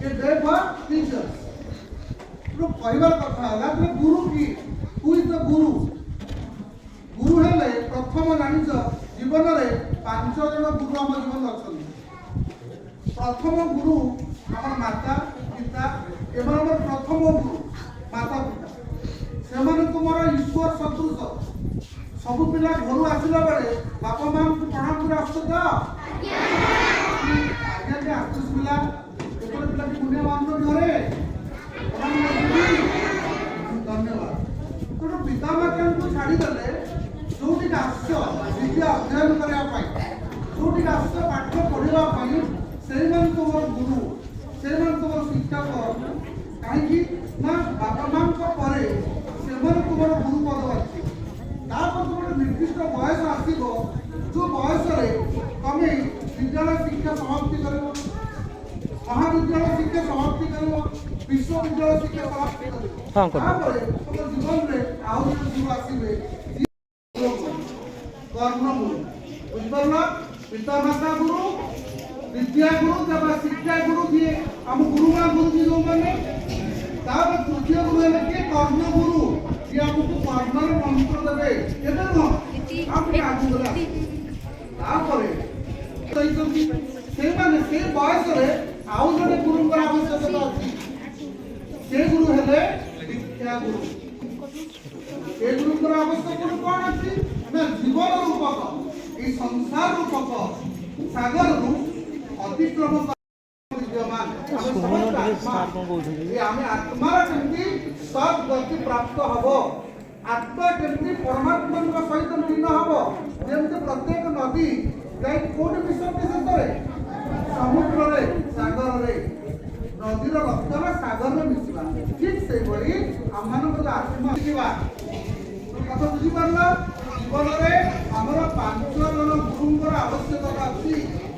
a day for teachers तो कहबार कथा है गुरु की हु इज द गुरु गुरु हेले प्रथम जानिछ जीवन रे पांच जन गुरु हम जीवन अछंती प्रथम गुरु हमर माता पिता एवं हमर प्रथम गुरु माता पिता से तुम ईश्वर सदृश सब पिला घर आसला बेले बापा माँ को प्रणाम कर आस पिला पिला पुण्यवान घरे धन्यवाद तो पिता माता को छाड़ीदे जो आस विद्या अध्ययन करने जो आस पाठ पढ़ाई से तुम गुरु से तुम शिक्षक कहीं बापा माँ तुम गुरु पद अच्छी तुम निर्दिष्ट बयस आसो जो बयस तुम विद्यालय शिक्षा समाप्ति कर महाविद्यालय शिक्षा समाप्ति कर विश्वविद्यालय शिक्षा समाप्ति कर जीवन में आउ गुरु आसवे कर्ण गुरु बुझपार पिता माता गुरु विद्या गुरु जब शिक्षा गुरु दिए आम गुरुमा गुरु जी जो मैंने तृतीय गुरु है किए कर्ण गुरु जी आमको कर्मर मंत्र देवे एबे न आप आगु गला से बयस आउ जड़े गुरु आवश्यकता अच्छी से गुरु हेले दीक्षा गुरु ए गुरु आवश्यकता कौन अच्छी जीवन रूपक ये संसार रूपक सागर अतिक्रम विद्यमान आत्मार केमती सद्गति प्राप्त हम आत्मा केमती परमात्मा सहित लीन हम जमी प्रत्येक नदी जाए कौन विसर्जित समुद्र सागर नदीर रक्तर सागर मिसवा ठीक से आम आत्मा कथा बुझीपार जीवन में आमर 5 जन गुरुंर आवश्यकता अच्छी